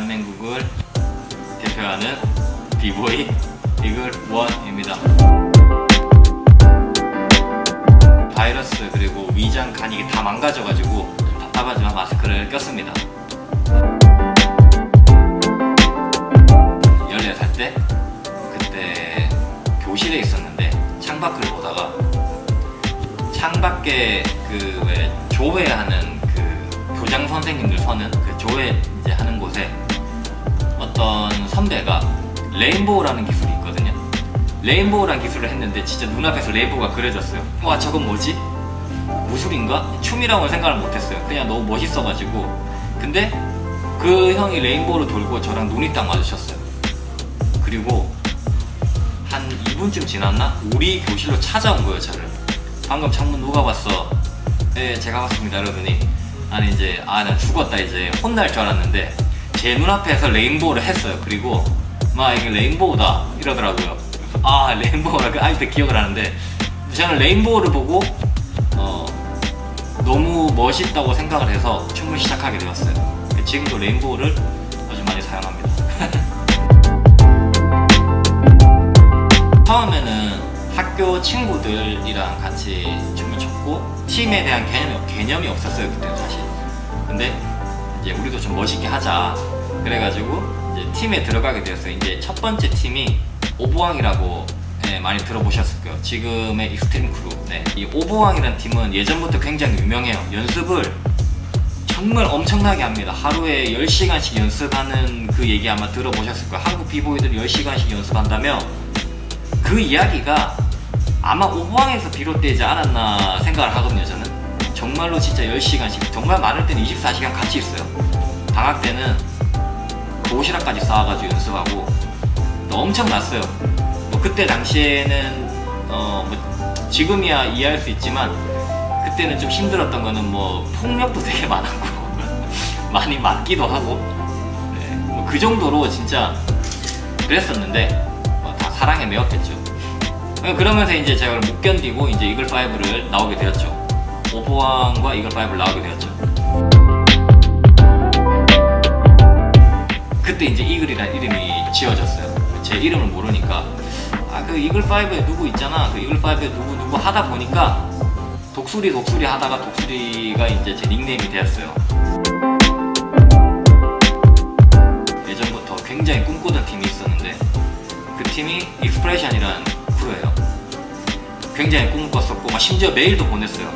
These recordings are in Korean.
대한민국을 대표하는 비보이 이글원입니다. 바이러스 그리고 위장 간이 다 망가져가지고 답답하지만 마스크를 꼈습니다. 14살 때 그때 교실에 있었는데 창밖을 보다가 창밖에 그 왜 조회하는 그 교장 선생님들 서는 그 조회 이제 하는 곳에 어떤 선배가 레인보우라는 기술이 있거든요. 레인보우라는 기술을 했는데 진짜 눈앞에서 레인보우가 그려졌어요. 와, 저건 뭐지? 무술인가? 춤이라고는 생각을 못했어요. 그냥 너무 멋있어가지고. 근데 그 형이 레인보우를 돌고 저랑 눈이 딱 마주쳤어요. 그리고 한 2분쯤 지났나? 우리 교실로 찾아온 거예요, 저를. 방금 창문 누가 봤어? 네, 제가 봤습니다. 이러더니 아니 이제 난 죽었다 이제 혼날 줄 알았는데 제 눈앞에서 레인보우를 했어요. 그리고 막 이게 레인보우다 이러더라고요. 레인보우라고 아직도 기억을 하는데 저는 레인보우를 보고 너무 멋있다고 생각을 해서 춤을 시작하게 되었어요. 지금도 레인보우를 아주 많이 사용합니다. 처음에는 학교 친구들이랑 같이 춤을 췄고 팀에 대한 개념이 없었어요, 그때는 사실. 근데 이제 우리도 좀 멋있게 하자 그래가지고 이제 팀에 들어가게 되었어요. 이제 첫 번째 팀이 오보왕이라고 많이 들어보셨을 거예요. 지금의 익스트림 크루. 이 오보왕이라는 팀은 예전부터 굉장히 유명해요. 연습을 정말 엄청나게 합니다. 하루에 10시간씩 연습하는 그 얘기 아마 들어보셨을 거예요. 한국 비보이들이 10시간씩 연습한다며 그 이야기가 아마 오보왕에서 비롯되지 않았나 생각을 하거든요. 저는 정말로 진짜 10시간씩, 정말 많을 때는 24시간 같이 있어요. 방학 때는 도시락까지 싸와가지고 연습하고 또 엄청났어요. 그때 당시에는 지금이야 이해할 수 있지만 그때는 좀 힘들었던 거는 폭력도 되게 많았고 많이 맞기도 하고 그 정도로 진짜 그랬었는데 다 사랑에 매였겠죠. 그러면서 이제 제가 못 견디고 이제 이글5를 나오게 되었죠. 오보왕과 이글5를 나오게 되었죠. 그때 이제 이글이라는 이름이 지어졌어요. 제 이름을 모르니까 그 이글5에 누구 있잖아, 그 이글5에 누구 하다 보니까 독수리 하다가 독수리가 이제 제 닉네임이 되었어요. 예전부터 굉장히 꿈꾸던 팀이 있었는데 그 팀이 익스프레션이라는 크루예요. 굉장히 꿈을 꿨었고 심지어 메일도 보냈어요.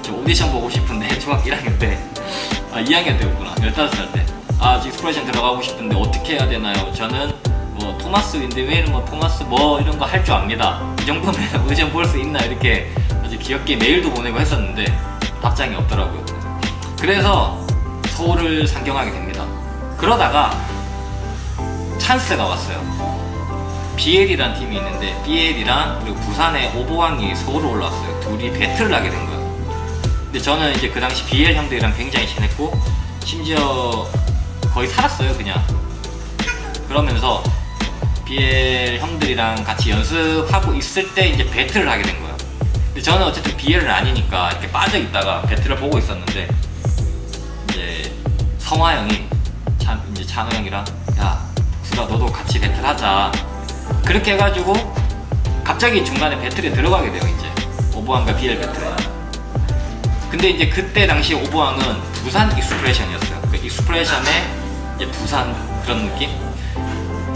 저 오디션 보고 싶은데 중학교 1학년 때 2학년 때였구나. 15살 때 익스프레션 들어가고 싶은데 어떻게 해야 되나요? 저는 토마스 윈드밀 토마스 이런 거 할 줄 압니다. 이 정도면 오디션 볼 수 있나 이렇게 아주 귀엽게 메일도 보내고 했었는데 답장이 없더라고요. 그래서 서울을 상경하게 됩니다. 그러다가 찬스가 왔어요. BL이라는 팀이 있는데 BL이랑 그리고 부산의 오보왕이 서울로 올라왔어요. 둘이 배틀을 하게 된 거예요. 근데 저는 이제 그 당시 BL 형들이랑 굉장히 친했고 심지어 거의 살았어요, 그냥. 그러면서 BL 형들이랑 같이 연습하고 있을 때 이제 배틀을 하게 된 거예요. 근데 저는 어쨌든 BL은 아니니까 이렇게 빠져 있다가 배틀을 보고 있었는데 이제 성화 형이 이제 찬호 형이랑 야, 복수가 너도 같이 배틀하자. 그렇게 해가지고 갑자기 중간에 배틀에 들어가게 돼요. 이제 오보왕과 BL 배틀에. 근데 이제 그때 당시 오보왕은 부산 익스프레션이었어요. 그 익스프레션의 이제 부산 그런 느낌?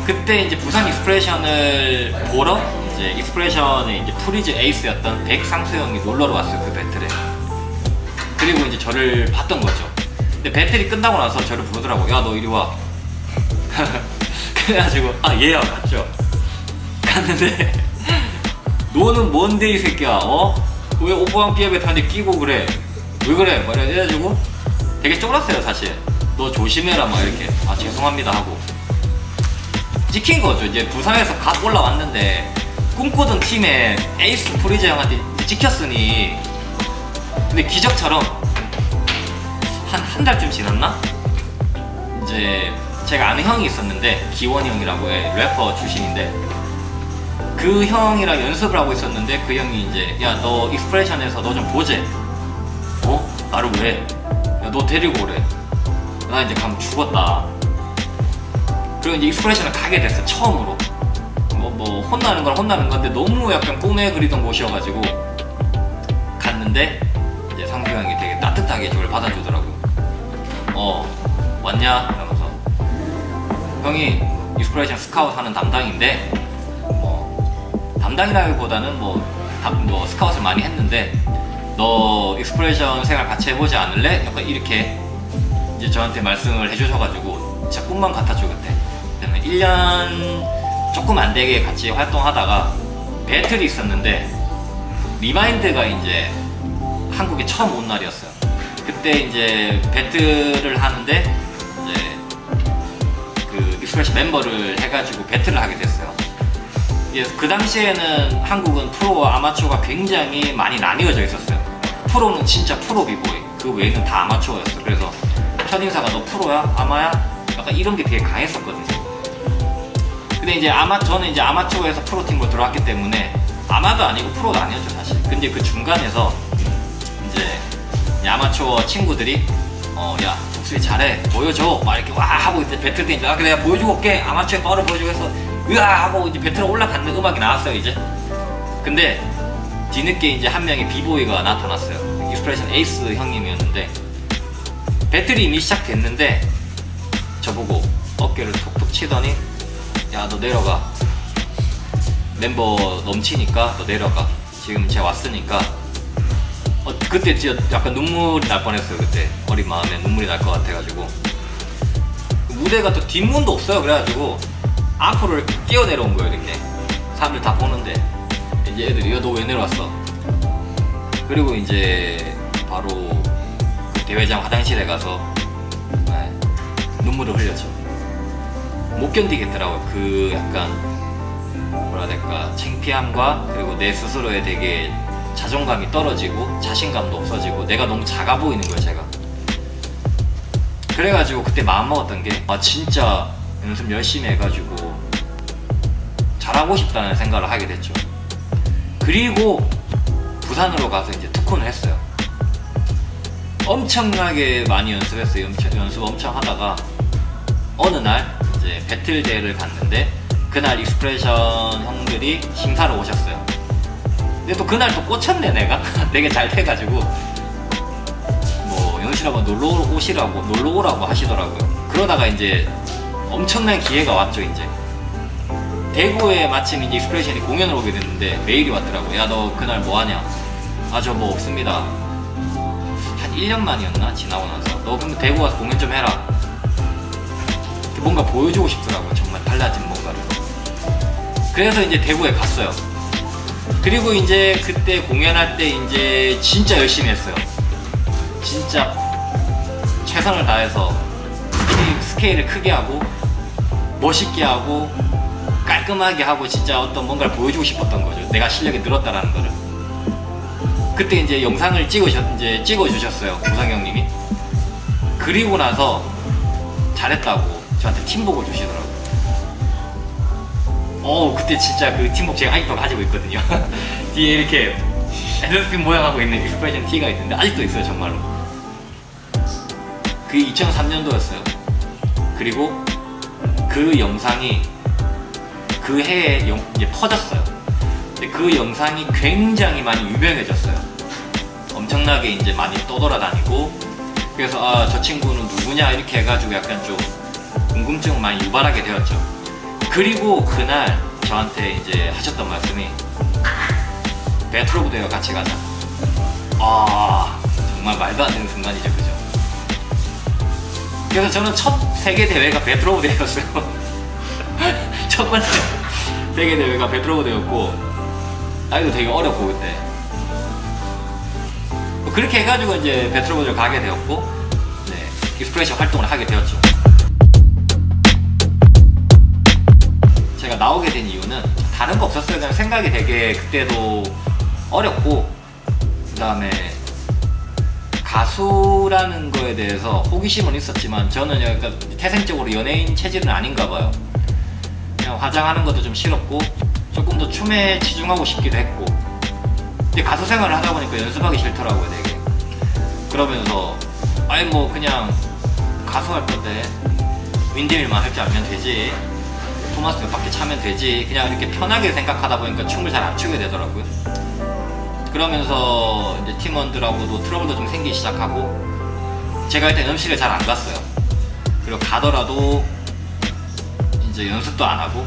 그때 이제 부산 익스프레션을 보러 이제 익스프레션의 이제 프리즈 에이스였던 백상수 형이 놀러러 왔어요. 그 배틀에. 그리고 이제 저를 봤던 거죠. 근데 배틀이 끝나고 나서 저를 부르더라고. 야, 너 이리 와. 그래가지고 얘야 갔죠. 갔는데 너는 뭔데 이 새끼야? 왜 오보왕 BL 배틀한테 끼고 그래? 왜 그래? 막 이래가지고 되게 쫄았어요. 사실 너 조심해라 막 이렇게 죄송합니다 하고 찍힌 거죠. 이제 부산에서 갓 올라왔는데 꿈꾸던 팀의 에이스 프리즈 형한테 찍혔으니. 근데 기적처럼 한 달쯤 지났나? 이제 제가 아는 형이 있었는데 기원이 형이라고 래퍼 출신인데 그 형이랑 연습을 하고 있었는데 그 형이 이제 야, 너 익스프레션에서 너 좀 보재. 나를 왜? 야, 너 데리고 오래. 나 이제 가면 죽었다. 그리고 이제 익스프레션을 가게 됐어 처음으로. 뭐 혼나는 건 혼나는 건데 너무 약간 꿈에 그리던 곳이어가지고 갔는데 이제 상수 형이 되게 따뜻하게 저를 받아주더라고. 왔냐? 이러면서 형이 익스프레션 스카우트 하는 담당인데 담당이라기보다는 뭐 스카웃을 많이 했는데 너 익스프레션 생활 같이 해보지 않을래? 약간 이렇게 이제 저한테 말씀을 해주셔가지고 진짜 꿈만 같았죠 그때. 1년 조금 안 되게 같이 활동하다가 배틀이 있었는데 리마인드가 이제 한국에 처음 온 날이었어요. 그때 이제 배틀을 하는데 이제 그 익스프레션 멤버를 해가지고 배틀을 하게 됐어요. 그 당시에는 한국은 프로와 아마추어가 굉장히 많이 나뉘어져 있었어요. 프로는 진짜 프로 비보이, 그 외에는 다 아마추어였어. 그래서 첫인사가 너 프로야? 아마야? 약간 이런 게 되게 강했었거든요. 근데 이제 저는 이제 아마추어에서 프로팀으로 들어왔기 때문에 아마도 아니고 프로도 아니었죠 사실. 근데 그 중간에서 이제 아마추어 친구들이 야 독수리 잘해 보여줘 막 이렇게 와 하고 이제 배틀 때 이제 그래 내가 보여주고 올게 아마추어의 파워를 보여주겠어 으아 하고 이제 배틀에 올라갔는 음악이 나왔어요 이제. 근데 뒤늦게 이제 한 명의 비보이가 나타났어요. 익스프레션 에이스 형님이었는데 배틀이 이미 시작됐는데 저보고 어깨를 톡톡 치더니 야 너 내려가, 멤버 넘치니까 너 내려가, 지금 제가 왔으니까. 그때 진짜 약간 눈물이 날 뻔했어요. 그때 어린 마음에 눈물이 날 것 같아가지고. 무대가 또 뒷문도 없어요. 그래가지고 앞으로 이렇게 뛰어 내려온 거예요. 이렇게 사람들 다 보는데 이제 애들이 야 너 왜 내려왔어? 그리고 이제 바로 그 대회장 화장실에 가서 눈물을 흘렸죠. 못 견디겠더라고요. 그 약간 뭐라 해야 될까, 창피함과 그리고 내 스스로에 되게 자존감이 떨어지고 자신감도 없어지고 내가 너무 작아 보이는 거예요 제가. 그래가지고 그때 마음먹었던 게 진짜 연습 열심히 해가지고 잘하고 싶다는 생각을 하게 됐죠. 그리고 부산으로 가서 이제 투콘을 했어요. 엄청나게 많이 연습했어요. 연습 엄청 하다가 어느 날 이제 배틀 대회를 갔는데 그날 익스프레션 형들이 심사를 오셨어요. 근데 또 그날 또 꽂혔네 내가. 되게 잘 돼가지고 뭐 연실하고 놀러 오라고 하시더라고요. 그러다가 이제 엄청난 기회가 왔죠. 이제 대구에 마침 이제 익스프레션이 공연을 오게 됐는데 메일이 왔더라고. 야 너 그날 뭐 하냐? 저 뭐 없습니다. 한 1년 만이었나? 지나고 나서 너 그럼 대구 와서 공연 좀 해라. 뭔가 보여주고 싶더라고요. 정말 달라진 뭔가를. 그래서 이제 대구에 갔어요. 그리고 이제 그때 공연할 때 이제 진짜 열심히 했어요. 진짜 최선을 다해서 스케일을 크게 하고 멋있게 하고 깔끔하게 하고 진짜 어떤 뭔가를 보여주고 싶었던 거죠. 내가 실력이 늘었다라는 거를. 그때 이제 영상을 찍어주셨어요. 구상 형님이. 그리고 나서 잘했다고 저한테 팀복을 주시더라고요. 그때 진짜 그 팀복 제가 아직도 가지고 있거든요. 뒤에 이렇게 엔더스핀 모양하고 있는 익스프레션 티가 있는데 아직도 있어요 정말로. 그게 2003년도였어요. 그리고 그 영상이 그 해에 이제 퍼졌어요. 근데 그 영상이 굉장히 많이 유명해졌어요. 엄청나게 이제 많이 떠돌아다니고. 그래서 저 친구는 누구냐 이렇게 해가지고 약간 좀 궁금증을 많이 유발하게 되었죠. 그리고 그날 저한테 이제 하셨던 말씀이 배틀 오브 대회 같이 가자. 정말 말도 안 되는 순간이죠. 그죠? 그래서 저는 첫 세계 대회가 배틀 오브 대회였어요. 첫 번째 세계 대회가 배틀 오브 대회였고 나이도 되게 어렸고 그때. 그렇게 해가지고 이제 배틀 오브 대회 가게 되었고 익스프레션 활동을 하게 되었죠. 제가 나오게 된 이유는 다른 거 없었어요. 그냥 생각이 되게 그때도 어렸고 그 다음에 가수라는 거에 대해서 호기심은 있었지만 저는 약간 태생적으로 연예인 체질은 아닌가 봐요. 그냥 화장하는 것도 좀 싫었고 조금 더 춤에 치중하고 싶기도 했고. 근데 가수 생활을 하다 보니까 연습하기 싫더라고요 되게. 그러면서 뭐 그냥 가수 할 건데 윈드밀만 할 줄 알면 되지, 토마스 몇 바퀴 차면 되지, 그냥 이렇게 편하게 생각하다 보니까 춤을 잘 안 추게 되더라고요. 그러면서 이제 팀원들하고도 트러블도 좀 생기기 시작하고, 제가 일단 음식을 잘 안 갔어요. 그리고 가더라도 이제 연습도 안 하고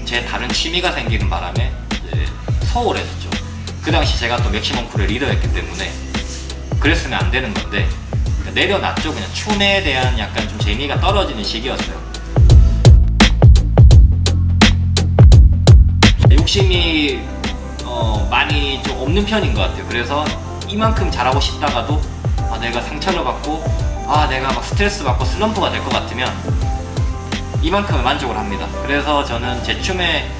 제 다른 취미가 생기는 바람에 이제 소홀해졌죠. 그 당시 제가 또 맥시멈 쿨의 리더였기 때문에 그랬으면 안 되는 건데 내려놨죠. 그냥 춤에 대한 약간 좀 재미가 떨어지는 시기였어요. 욕심이 많이 좀 없는 편인 것 같아요. 그래서 이만큼 잘하고 싶다가도 내가 상처를 받고 내가 막 스트레스 받고 슬럼프가 될 것 같으면 이만큼은 만족을 합니다. 그래서 저는 제 춤에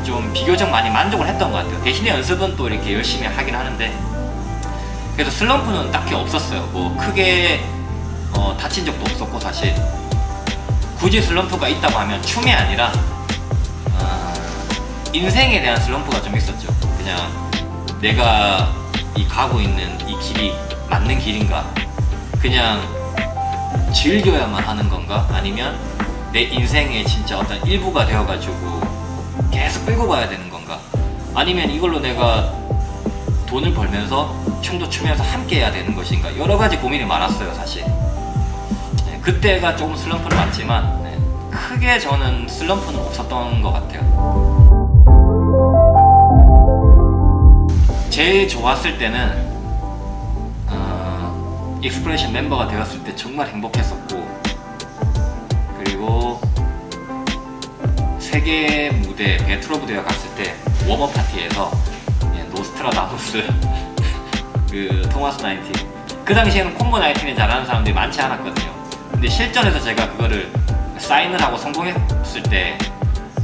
좀 비교적 많이 만족을 했던 것 같아요. 대신에 연습은 또 이렇게 열심히 하긴 하는데, 그래서 슬럼프는 딱히 없었어요. 뭐 크게 다친 적도 없었고, 사실 굳이 슬럼프가 있다고 하면 춤이 아니라 인생에 대한 슬럼프가 좀 있었죠. 그냥 내가 가고 있는 이 길이 맞는 길인가, 그냥 즐겨야만 하는 건가, 아니면 내 인생의 진짜 어떤 일부가 되어가지고 계속 끌고 가야 되는 건가, 아니면 이걸로 내가 돈을 벌면서 춤도 추면서 함께 해야 되는 것인가, 여러가지 고민이 많았어요 사실. 그때가 조금 슬럼프를 받지만 크게 저는 슬럼프는 없었던 것 같아요. 제일 좋았을 때는 익스프레션 멤버가 되었을 때 정말 행복했었고, 그리고 세계 무대 베트로 무대에 갔을 때 웜업 파티에서 노스트라다무스 그 토마스 19, 그 당시에는 콤보 19을 잘하는 사람들이 많지 않았거든요. 근데 실전에서 제가 그거를 사인을 하고 성공했을 때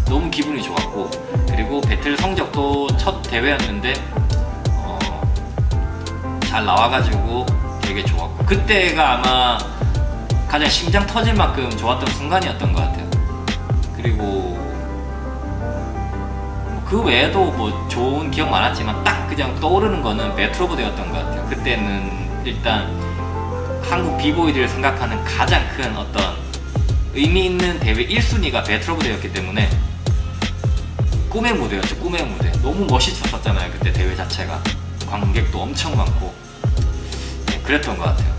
너무 기분이 좋았고, 그리고 배틀 성적도 첫 대회였는데 잘 나와가지고 되게 좋았고, 그때가 아마 가장 심장 터질 만큼 좋았던 순간이었던 것 같아요. 그리고 그 외에도 뭐 좋은 기억 많았지만 딱 그냥 떠오르는 거는 베트로 무대였던 것 같아요. 그때는 일단 한국 비보이들을 생각하는 가장 큰 어떤 의미 있는 대회 1순위가 베트로 무대였기 때문에 꿈의 무대였죠. 꿈의 무대. 너무 멋있었잖아요 그때 대회 자체가. 관객도 엄청 많고 그랬던 것 같아요.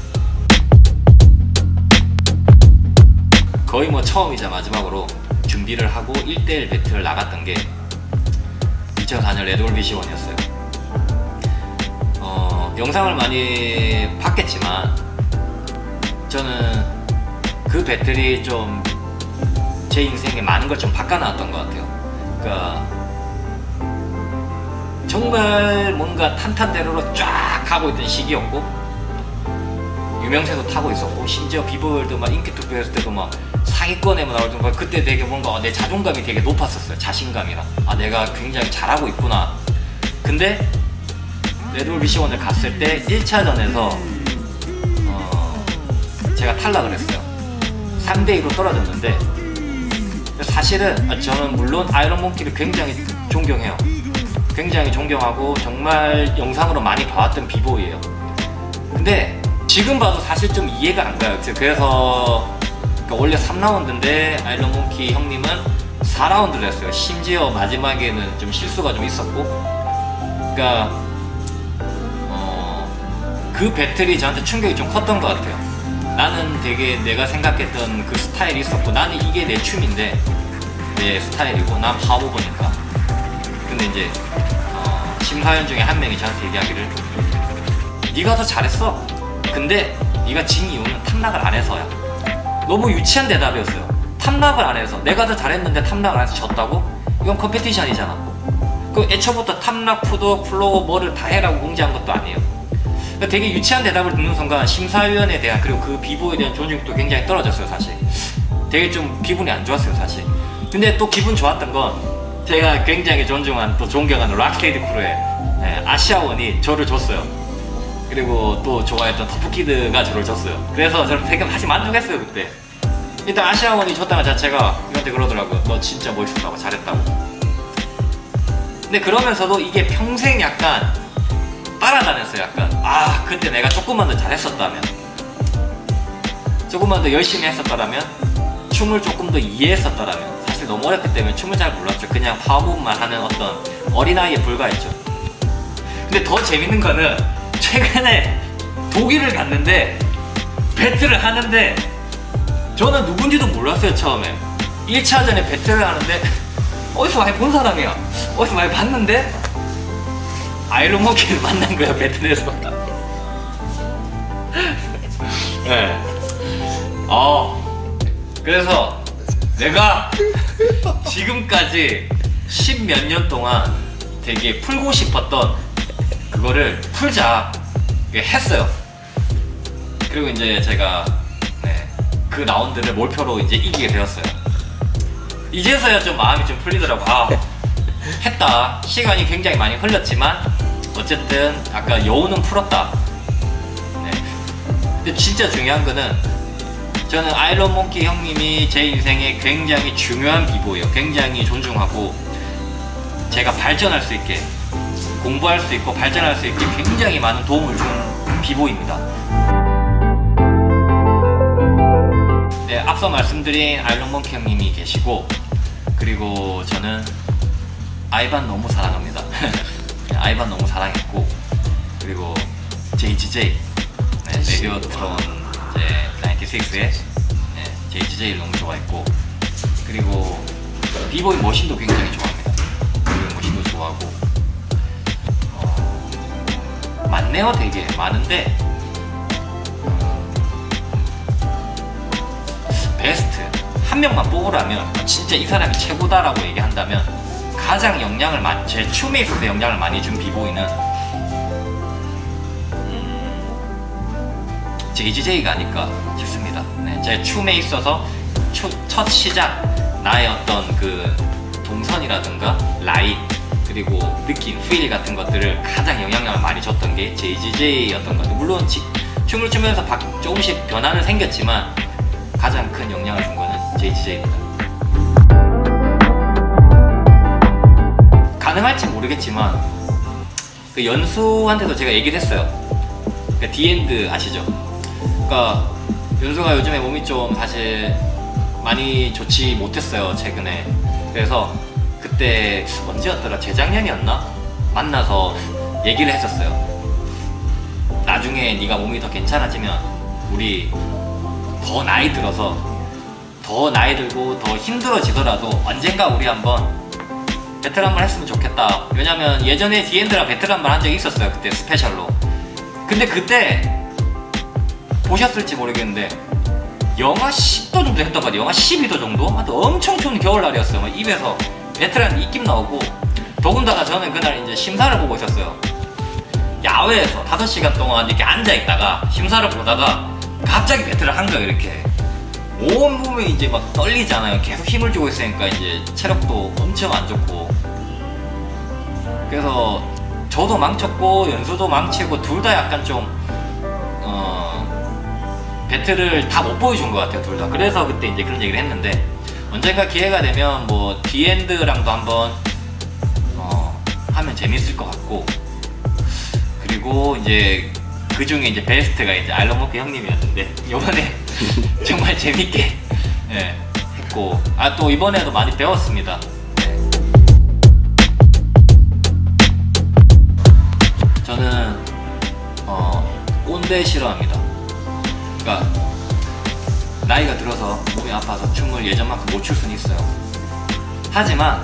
거의 뭐 처음이자 마지막으로 준비를 하고 1대1 배틀을 나갔던 게 2004년 레드홀 BC1이었어요. 영상을 많이 봤겠지만 저는 그 배틀이 좀 제 인생에 많은 걸 좀 바꿔놨던 것 같아요. 그러니까 정말 뭔가 탄탄대로로 쫙 가고 있던 시기였고, 유명세도 타고 있었고, 심지어 비보이들도 막 인기 투표했을 때도 막 상위권에 나올 정도, 그때 되게 뭔가 내 자존감이 되게 높았었어요. 자신감이랑 내가 굉장히 잘하고 있구나. 근데 레드홀 BC1을 갔을 때 1차전에서 제가 탈락을 했어요. 3대2로 떨어졌는데, 사실은 저는 물론 아이런 몽키를 굉장히 존경해요. 굉장히 존경하고 정말 영상으로 많이 봐왔던 비보이예요. 근데 지금 봐도 사실 좀 이해가 안 가요. 그래서 그러니까 원래 3라운드인데 아이런 몽키 형님은 4라운드를 했어요. 심지어 마지막에는 좀 실수가 좀 있었고, 그러니까 그 배틀이 저한테 충격이 좀 컸던 것 같아요. 나는 되게 내가 생각했던 그 스타일이 있었고, 나는 이게 내 춤인데 내 스타일이고 난 파워보니까. 근데 이제 심사위원 중에 한 명이 저한테 얘기하기를, 네가 더 잘했어. 근데 네가 진 이유는 탐락을 안 해서야. 너무 유치한 대답이었어요. 탐락을 안 해서. 내가 더 잘했는데 탐락을 안 해서 졌다고? 이건 컴페티션이잖아. 그 애초부터 탐락, 푸드, 플로우 뭐를 다 해라고 공지한 것도 아니에요. 그러니까 되게 유치한 대답을 듣는 순간 심사위원에 대한, 그리고 그 비보에 대한 존중도 굉장히 떨어졌어요 사실. 되게 좀 기분이 안 좋았어요 사실. 근데 또 기분 좋았던 건 제가 굉장히 존중한, 또 존경하는 락스테이드 크루의 아시아원이 저를 줬어요. 그리고 또 좋아했던 터프키드가 저를 줬어요. 그래서 저는 되게 사실 만족했어요 그때. 일단 아시아원이 줬다는 자체가 이한테 그러더라고요. 너 진짜 멋있었다고, 잘했다고. 근데 그러면서도 이게 평생 약간 따라다녔어요. 약간 그때 내가 조금만 더 잘했었다면, 조금만 더 열심히 했었더라면 춤을 조금 더 이해했었더라면, 사실 너무 어렸기 때문에 춤을 잘 몰랐죠. 그냥 파워무브만 하는 어떤 어린아이에 불과했죠. 근데 더 재밌는 거는 최근에 독일을 갔는데 배틀을 하는데 저는 누군지도 몰랐어요. 처음에 1차전에 배틀을 하는데 어디서 많이 본 사람이야, 어디서 많이 봤는데 아이론 모키를 만난 거야, 배틀에서. 네. 그래서 내가 지금까지 10몇 년 동안 되게 풀고 싶었던 그거를 풀자 했어요. 그리고 이제 제가 그 라운드를 몰표로 이제 이기게 되었어요. 이제서야 좀 마음이 좀 풀리더라고. 했다. 시간이 굉장히 많이 흘렀지만 어쨌든 아까 여우는 풀었다. 근데 진짜 중요한 거는, 저는 아이론 모키 형님이 제 인생에 굉장히 중요한 비보예요. 굉장히 존중하고, 제가 발전할 수 있게, 공부할 수 있고 발전할 수 있게 굉장히 많은 도움을 준 비보입니다. 네, 앞서 말씀드린 아이론 모키 형님이 계시고, 그리고 저는 아이반 너무 사랑합니다. 아이반 너무 사랑했고, 그리고 JGJ, 레디오 트론 96의 JGJ를 너무 좋아했고, 그리고 비보이 머신도 굉장히 좋아합니다. 비보이 머신도 좋아하고, 많네요. 되게 많은데 베스트 한 명만 뽑으라면, 진짜 이 사람이 최고다라고 얘기한다면, 가장 제 춤에 있어서 영향을 많이 준 비보이는 JGJ가 아닐까 싶습니다. 제 춤에 있어서 첫 시작, 나의 어떤 그 동선이라든가 라인, 그리고 느낌, 필 같은 것들을 가장 영향력을 많이 줬던 게 JGJ였던 것 같아요. 물론 춤을 추면서 조금씩 변화는 생겼지만 가장 큰 영향을 준 거는 JGJ입니다. 가능할지 모르겠지만 그 연수한테도 제가 얘기를 했어요. 그 디엔드 아시죠? 그러니까 연수가 요즘에 몸이 좀 사실 많이 좋지 못했어요, 최근에. 그래서 그때 언제였더라? 재작년이었나? 만나서 얘기를 했었어요. 나중에 네가 몸이 더 괜찮아지면 우리 더 나이 들어서, 더 나이 들고 더 힘들어지더라도 언젠가 우리 한번 배틀 한번 했으면 좋겠다. 왜냐면 예전에 디엔드랑 배틀 한번 한 적이 있었어요, 그때 스페셜로. 근데 그때 보셨을지 모르겠는데 영하 10도 정도 했단 말이에요. 영하 12도 정도? 엄청 추운 겨울날이었어요. 막 입에서 배틀하는 입김 나오고, 더군다나 저는 그날 이제 심사를 보고 있었어요. 야외에서 5시간 동안 이렇게 앉아있다가 심사를 보다가 갑자기 배틀을 한 거예요. 이렇게 온몸이 이제 막 떨리잖아요. 계속 힘을 주고 있으니까 이제 체력도 엄청 안 좋고. 그래서 저도 망쳤고 연수도 망치고 둘 다 약간 좀 배틀을 다 못 보여준 것 같아요, 둘 다. 그래서 그때 이제 그런 얘기를 했는데, 언젠가 기회가 되면 뭐 디엔드랑도 한번 하면 재밌을 것 같고, 그리고 이제 그 중에 이제 베스트가 이제 아이론 모키 형님이었는데, 이번에 정말 재밌게 했고, 또 이번에도 많이 배웠습니다. 저는 꼰대 싫어합니다. 그러니까 나이가 들어서 몸이 아파서 춤을 예전만큼 못 출 수는 있어요. 하지만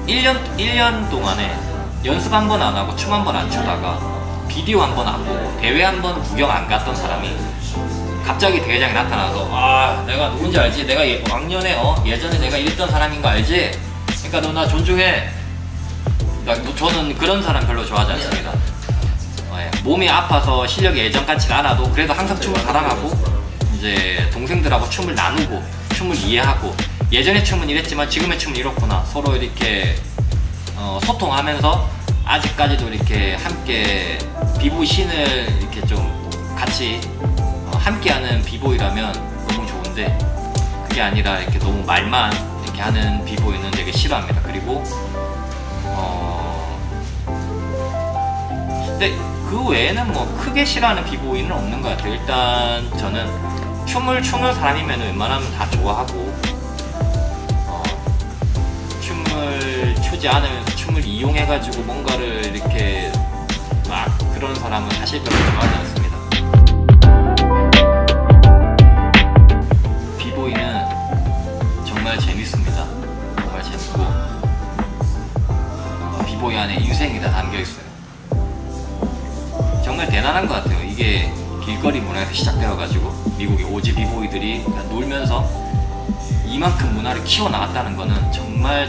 1년 동안에 연습 한 번 안 하고 춤 한 번 안 추다가 비디오 한 번 안 보고 대회 한 번 구경 안 갔던 사람이 갑자기 대회장에 나타나서 내가 누군지 알지? 내가 왕년에 예전에 내가 이랬던 사람인 거 알지? 그러니까 너 나 존중해. 저는 그런 사람 별로 좋아하지 않습니다. 몸이 아파서 실력이 예전 같지는 않아도 그래도 항상 춤을 사랑하고, 이제 동생들하고 춤을 나누고 춤을 이해하고, 예전의 춤은 이랬지만 지금의 춤은 이렇구나, 서로 이렇게 소통하면서 아직까지도 이렇게 함께 비보이 씬을 이렇게 좀 같이 함께하는 비보이라면 너무 좋은데, 그게 아니라 이렇게 너무 말만 이렇게 하는 비보이는 되게 싫어합니다. 그리고 근데 그 외에는 뭐 크게 싫어하는 비보이는 없는 것 같아요. 일단 저는 춤을 추는 사람이면 웬만하면 다 좋아하고, 춤을 추지 않으면서 춤을 이용해가지고 뭔가를 이렇게 막 그런 사람은 사실 별로 좋아하지 않습니다. 비보이는 정말 재밌습니다. 정말 재밌고, 비보이 안에 인생이 다 담겨있어요. 정말 대단한 것 같아요. 이게 길거리 문화에서 시작되어가지고 미국의 오지 비보이들이 놀면서 이만큼 문화를 키워나갔다는 거는 정말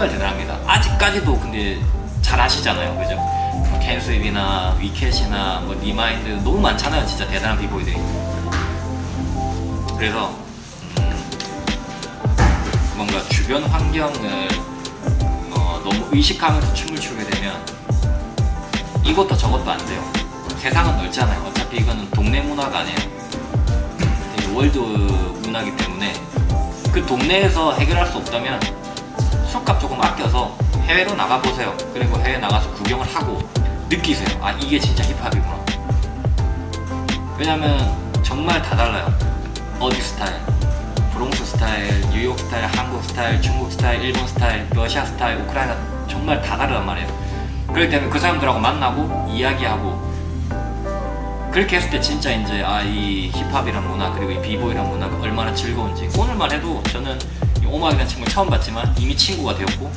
대단합니다. 아직까지도 근데 잘 아시잖아요, 그죠? 캔스윕이나 위캣이나 뭐 니마인드 너무 많잖아요, 진짜 대단한 비보이들이. 그래서 뭔가 주변 환경을 너무 의식하면서 춤을 추게 되면 이것도 저것도 안 돼요. 세상은 넓잖아요. 어차피 이거는 동네 문화가 아니에요. 되게 월드 문화이기 때문에 그 동네에서 해결할 수 없다면 술값 조금 아껴서 해외로 나가보세요. 그리고 해외 나가서 구경을 하고 느끼세요. 아, 이게 진짜 힙합이구나. 왜냐면 정말 다 달라요. 어디 스타일, 브롱스 스타일, 뉴욕 스타일, 한국 스타일, 중국 스타일, 일본 스타일, 러시아 스타일, 우크라이나 정말 다 다르단 말이에요. 그렇기 때문에 그 사람들하고 만나고 이야기하고 그렇게 했을 때 진짜 이제 이 힙합이란 문화 그리고 이 비보이란 문화가 얼마나 즐거운지. 오늘만 해도 저는 이 오막이라는 친구를 처음 봤지만 이미 친구가 되었고,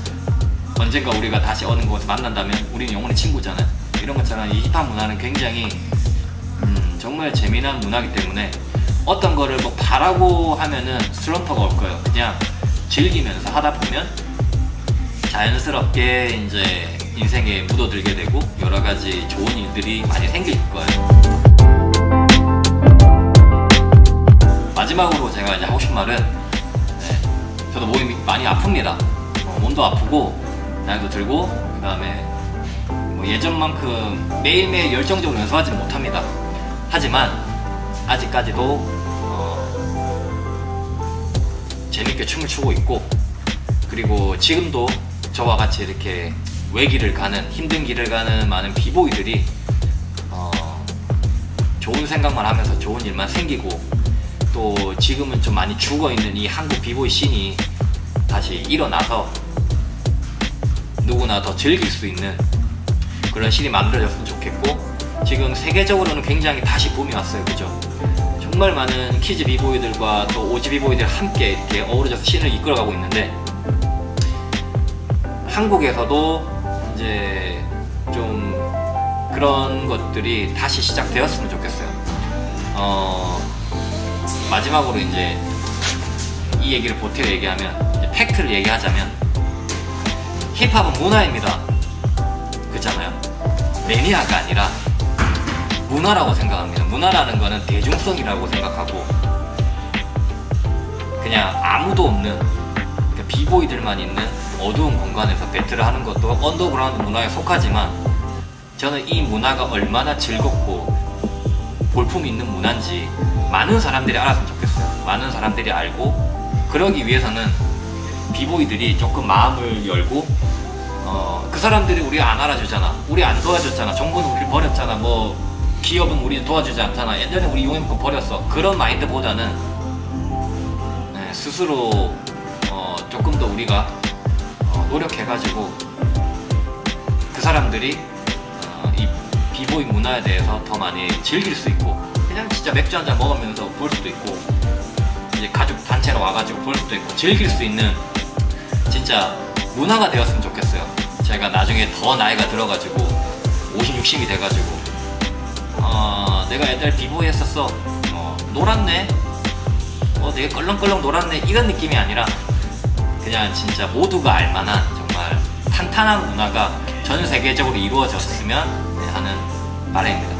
언젠가 우리가 다시 어느 곳에서 만난다면 우리는 영원히 친구잖아요. 이런 것처럼 이 힙합 문화는 굉장히 정말 재미난 문화이기 때문에 어떤 거를 뭐 바라고 하면은 슬럼프가 올 거예요. 그냥 즐기면서 하다 보면 자연스럽게 이제 인생에 묻어들게 되고 여러 가지 좋은 일들이 많이 생길 거예요. 마지막으로 제가 이제 하고 싶은 말은, 저도 몸이 많이 아픕니다. 몸도 아프고 나이도 들고, 그 다음에 뭐 예전만큼 매일매일 열정적으로 연습하지 못합니다. 하지만 아직까지도 재밌게 춤을 추고 있고, 그리고 지금도 저와 같이 이렇게 외길을 가는, 힘든 길을 가는 많은 비보이들이 좋은 생각만 하면서 좋은 일만 생기고, 또 지금은 좀 많이 죽어있는 이 한국 비보이 씬이 다시 일어나서 누구나 더 즐길 수 있는 그런 씬이 만들어졌으면 좋겠고, 지금 세계적으로는 굉장히 다시 붐이 왔어요, 그죠? 정말 많은 키즈 비보이들과 또 오지 비보이들 함께 이렇게 어우러져서 씬을 이끌어가고 있는데, 한국에서도 이제 좀 그런 것들이 다시 시작되었으면 좋겠어요. 마지막으로 이제 이 얘기를 보태어 얘기하면, 이제 팩트를 얘기하자면 힙합은 문화입니다. 그렇잖아요? 매니아가 아니라 문화라고 생각합니다. 문화라는 거는 대중성이라고 생각하고, 그냥 아무도 없는 비보이들만 있는 어두운 공간에서 배틀을 하는 것도 언더그라운드 문화에 속하지만, 저는 이 문화가 얼마나 즐겁고 볼품이 있는 문화인지 많은 사람들이 알았으면 좋겠어요. 많은 사람들이 알고, 그러기 위해서는 비보이들이 조금 마음을 열고, 그 사람들이 우리 안 알아주잖아, 우리 안 도와줬잖아, 정부는 우리 버렸잖아, 뭐 기업은 우리 도와주지 않잖아, 예전에 우리 이용해먹고 버렸어, 그런 마인드보다는 스스로 조금 더 우리가 노력해가지고 그 사람들이 이 비보이 문화에 대해서 더 많이 즐길 수 있고, 그냥 진짜 맥주 한잔 먹으면서 볼 수도 있고, 이제 가족 단체로 와가지고 볼 수도 있고, 즐길 수 있는 진짜 문화가 되었으면 좋겠어요. 제가 나중에 더 나이가 들어가지고 50, 60이 돼가지고 내가 옛날에 비보이 했었어, 놀았네, 되게 껄렁껄렁 놀았네, 이런 느낌이 아니라 그냥 진짜 모두가 알만한 정말 탄탄한 문화가 전 세계적으로 이루어졌으면 하는 바람입니다.